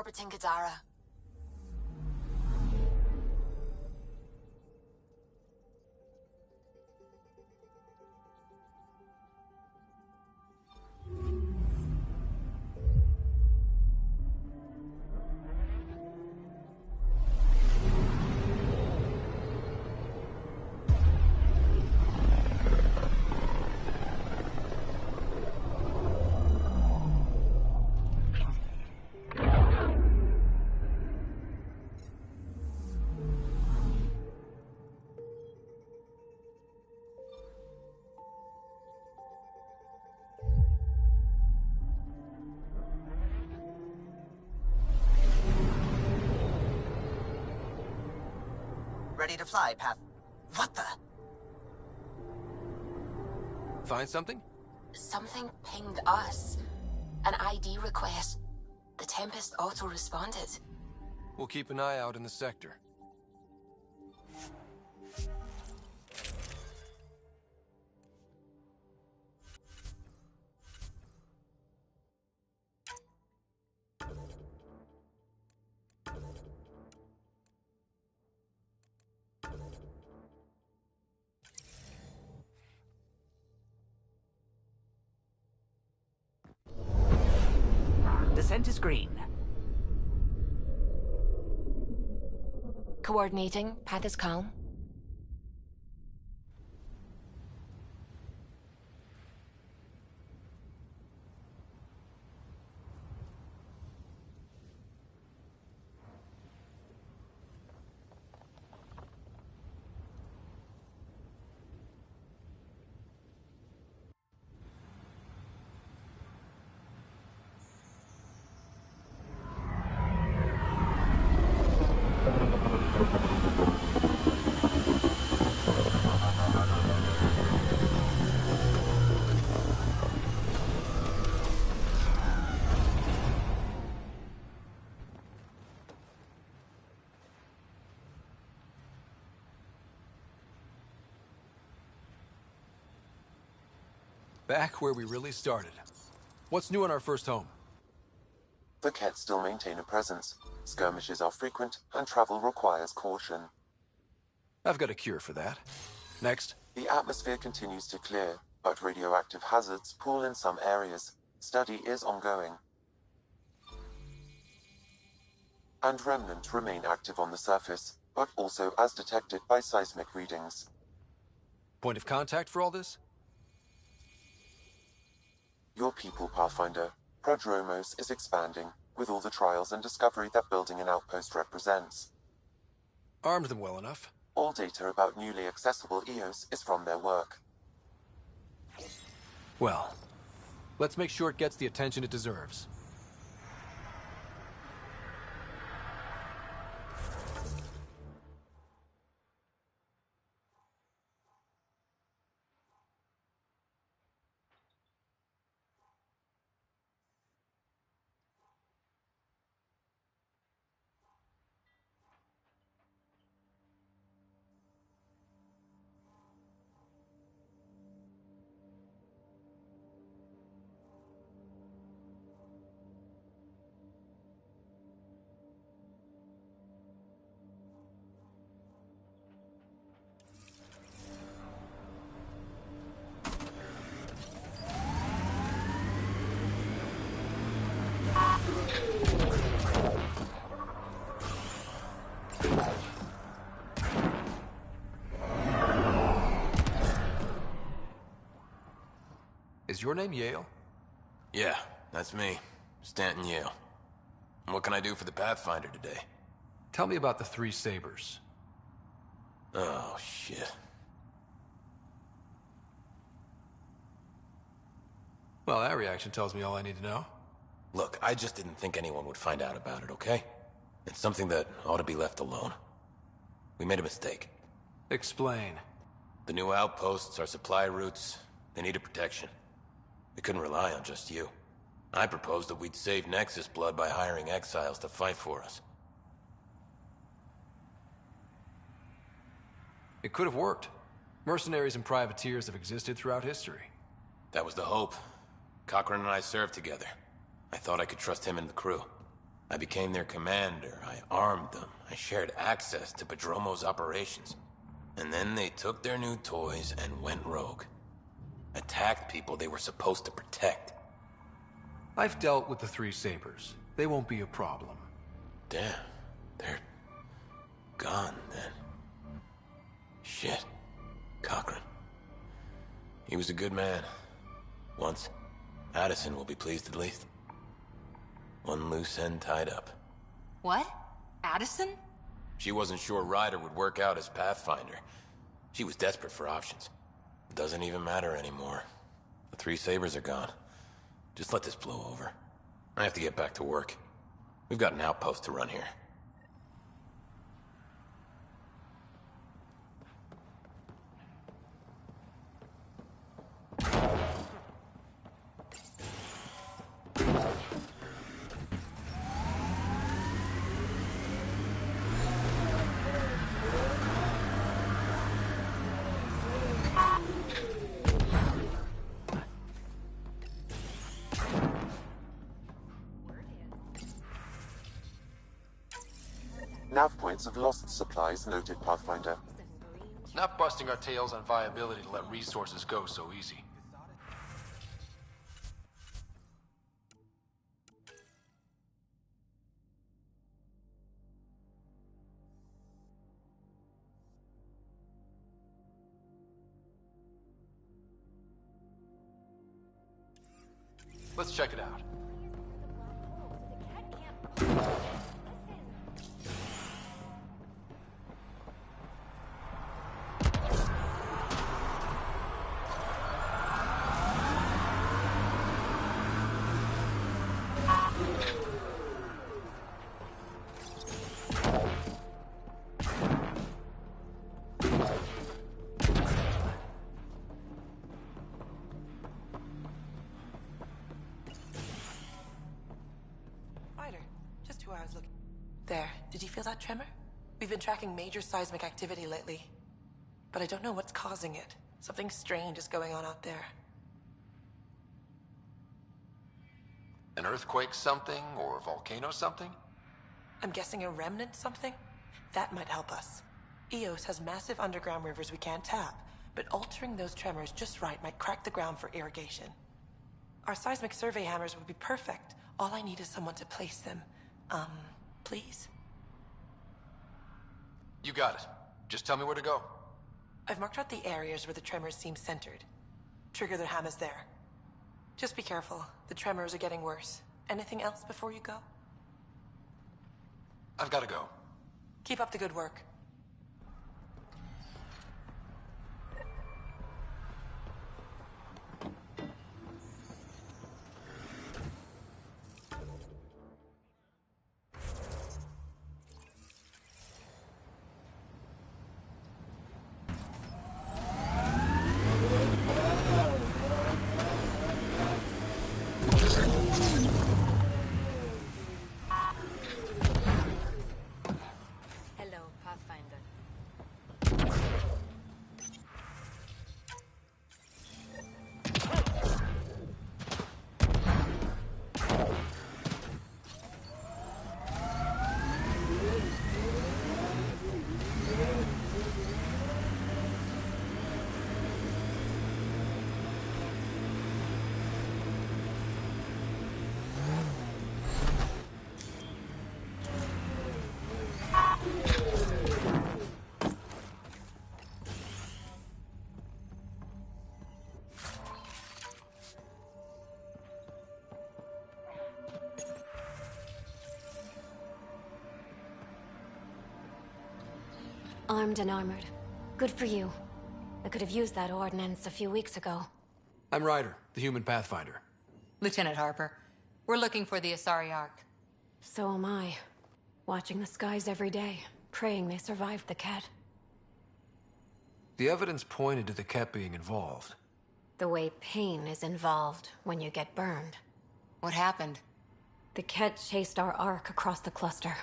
orbiting Gadara. Ready to fly, Path. What the? Find something? Something pinged us. An ID request. The Tempest auto-responded. We'll keep an eye out in the sector. Descent is green. Coordinating. Path is calm. Back where we really started. What's new on our first home? The Kett still maintain a presence. Skirmishes are frequent, and travel requires caution. I've got a cure for that. Next. The atmosphere continues to clear, but radioactive hazards pool in some areas. Study is ongoing. And Remnant remain active on the surface, but also as detected by seismic readings. Point of contact for all this? Your people, Pathfinder. Prodromos is expanding, with all the trials and discovery that building an outpost represents. Armed them well enough. All data about newly accessible EOS is from their work. Well, let's make sure it gets the attention it deserves. Is your name Yale? Yeah, that's me. Stanton Yale. What can I do for the Pathfinder today? Tell me about the three sabers. Oh, shit. Well, that reaction tells me all I need to know. Look, I just didn't think anyone would find out about it, okay? It's something that ought to be left alone. We made a mistake. Explain. The new outposts, our supply routes, they needed protection. We couldn't rely on just you. I proposed that we'd save Nexus blood by hiring exiles to fight for us. It could have worked. Mercenaries and privateers have existed throughout history. That was the hope. Cochran and I served together. I thought I could trust him and the crew. I became their commander, I armed them, I shared access to Padromo's operations. And then they took their new toys and went rogue. Attacked people they were supposed to protect. I've dealt with the three Sabers. They won't be a problem. Damn, they're gone then. Shit. Cochran. He was a good man. Once. Addison will be pleased at least. One loose end tied up. What? Addison? She wasn't sure Ryder would work out as Pathfinder. She was desperate for options. It doesn't even matter anymore. The three Sabers are gone. Just let this blow over. I have to get back to work. We've got an outpost to run here. Nav points of lost supplies noted, Pathfinder. Not busting our tails on viability to let resources go so easy. Let's check it out. Just who I was looking. There. Did you feel that tremor? We've been tracking major seismic activity lately. But I don't know what's causing it. Something strange is going on out there. An earthquake something, or a volcano something? I'm guessing a remnant something? That might help us. Eos has massive underground rivers we can't tap, but altering those tremors just right might crack the ground for irrigation. Our seismic survey hammers would be perfect. All I need is someone to place them. Please? You got it. Just tell me where to go. I've marked out the areas where the tremors seem centered. Trigger their hammers there. Just be careful. The tremors are getting worse. Anything else before you go? I've got to go. Keep up the good work. Armed and armored. Good for you. I could have used that ordnance a few weeks ago. I'm Ryder, the human Pathfinder. Lieutenant Harper, we're looking for the Asari Ark. So am I. Watching the skies every day, praying they survived the Ket. The evidence pointed to the Ket being involved. The way pain is involved when you get burned. What happened? The Ket chased our Ark across the cluster.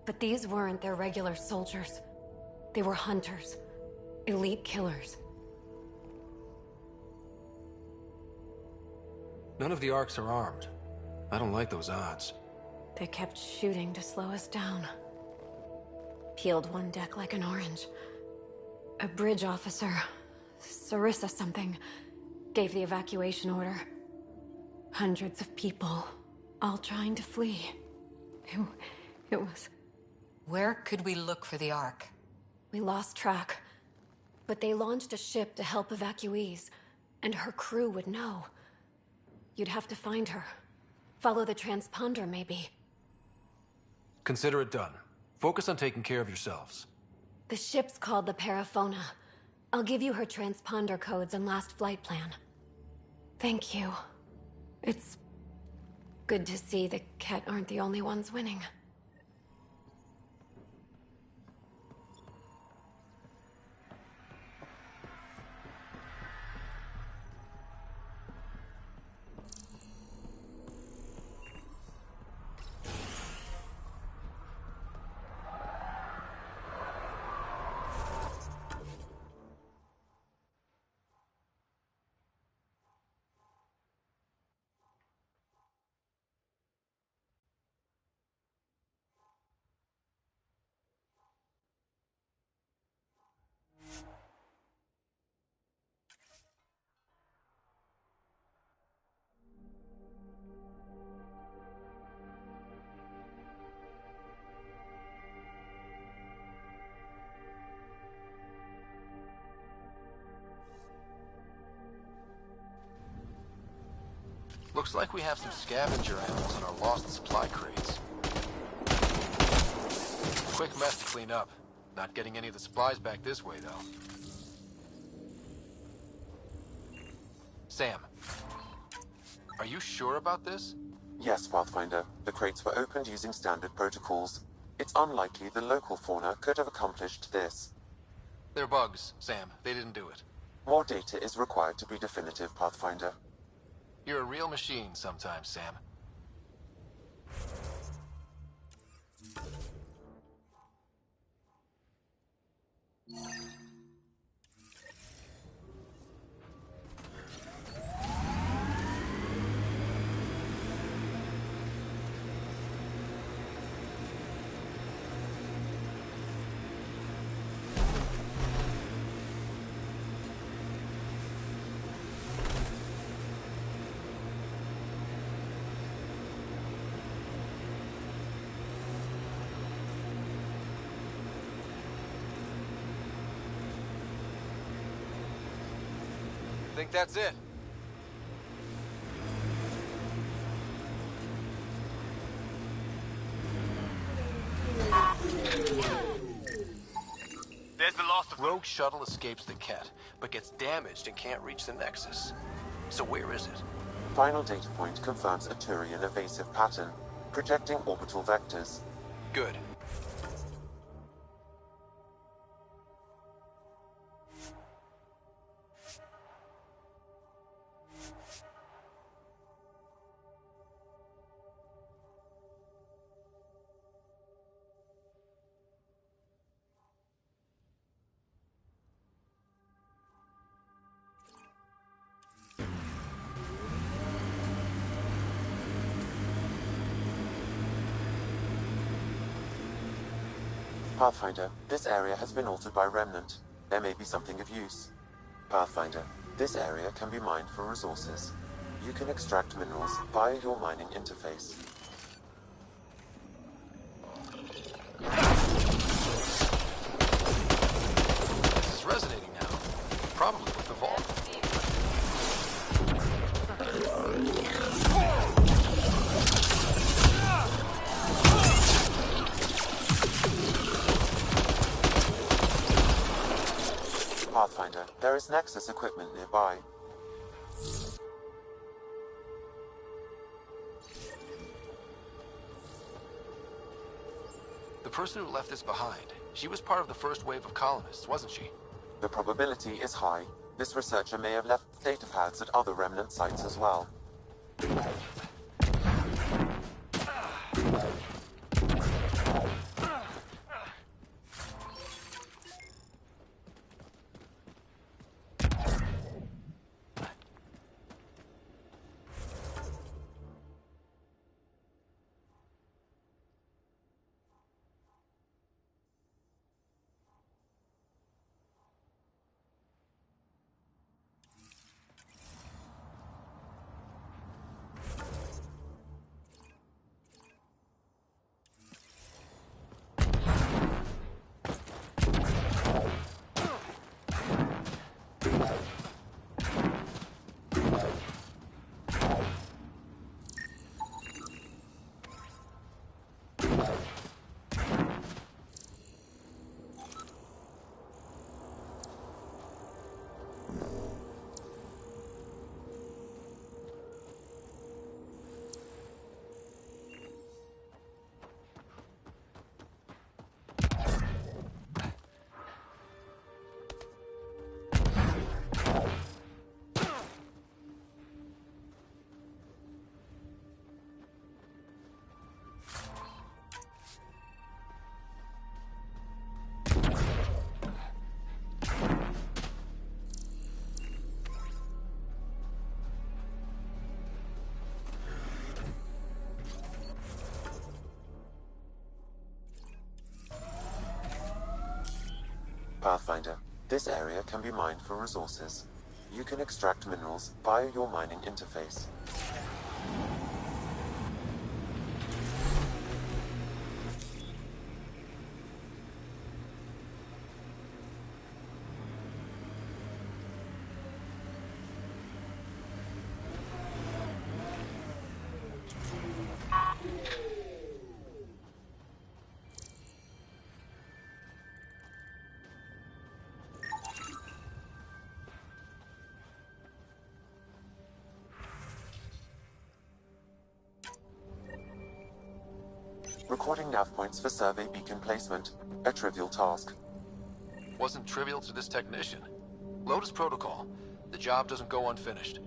But these weren't their regular soldiers. They were hunters. Elite killers. None of the Arks are armed. I don't like those odds. They kept shooting to slow us down. Peeled one deck like an orange. A bridge officer, Sarissa something, gave the evacuation order. Hundreds of people, all trying to flee. It was... Where could we look for the Ark? We lost track. But they launched a ship to help evacuees, and her crew would know. You'd have to find her. Follow the transponder, maybe. Consider it done. Focus on taking care of yourselves. The ship's called the Paraphona. I'll give you her transponder codes and last flight plan. Thank you. It's good to see the Ket aren't the only ones winning. Looks like we have some scavenger animals in our lost supply crates. Quick mess to clean up. Not getting any of the supplies back this way, though. Sam, are you sure about this? Yes, Pathfinder. The crates were opened using standard protocols. It's unlikely the local fauna could have accomplished this. They're bugs, Sam. They didn't do it. More data is required to be definitive, Pathfinder. You're a real machine sometimes, Sam. Think that's it? There's the loss of Rogue shuttle escapes the Ket, but gets damaged and can't reach the Nexus. So where is it? Final data point confirms a Turian evasive pattern, projecting orbital vectors. Good. Pathfinder, this area has been altered by Remnant. There may be something of use. Pathfinder, this area can be mined for resources. You can extract minerals via your mining interface. This is resonating now. Probably with the vault. Pathfinder, there is Nexus equipment nearby. The person who left this behind, she was part of the first wave of colonists, wasn't she? The probability is high. This researcher may have left data pads at other Remnant sites as well. Pathfinder, this area can be mined for resources. You can extract minerals via your mining interface. Recording nav points for survey beacon placement, a trivial task. Wasn't trivial to this technician. Lotus Protocol. The job doesn't go unfinished.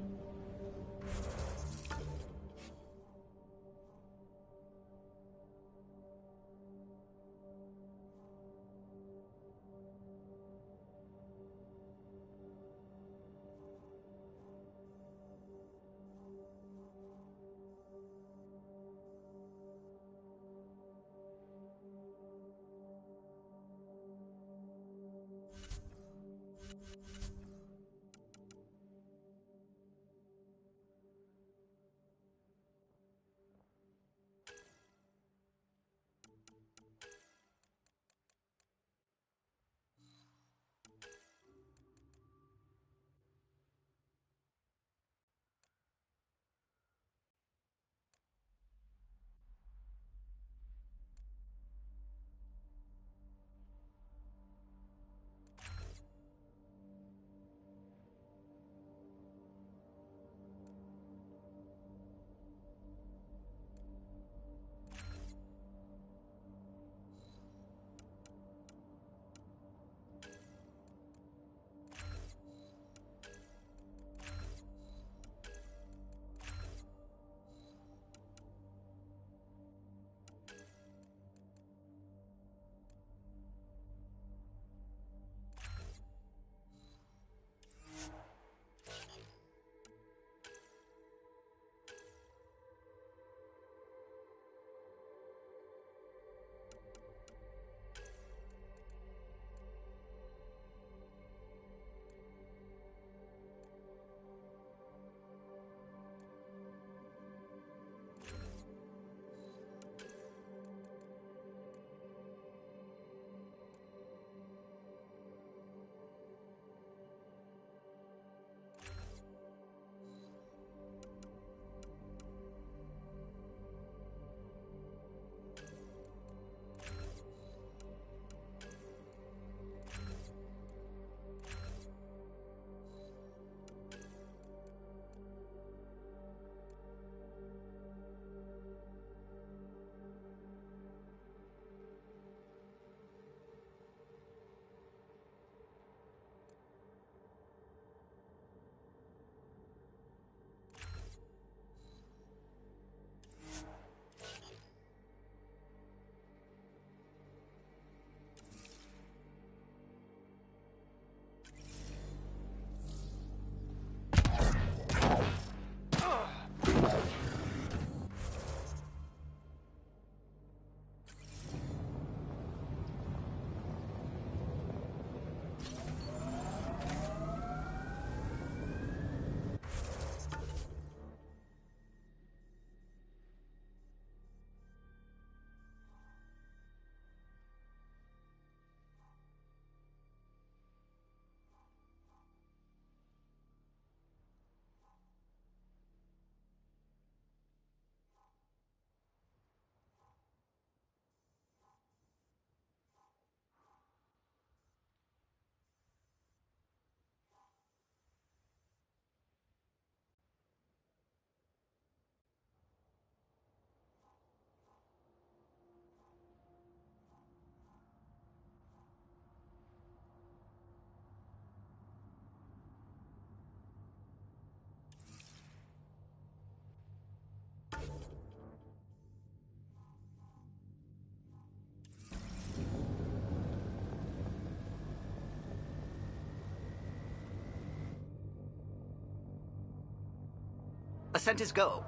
Ascent is go.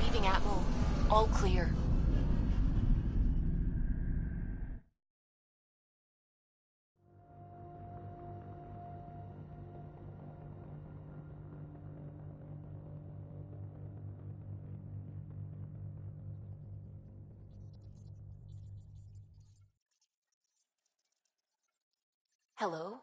Leaving Atmo. All clear. Hello?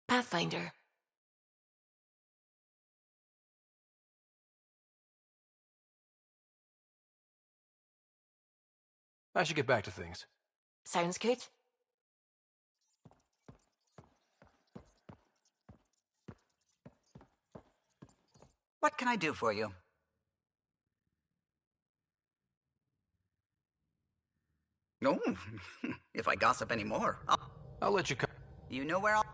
Pathfinder. I should get back to things. Sounds good. What can I do for you? No, if I gossip anymore, I'll let you come. You know where I'll...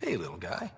Hey, little guy.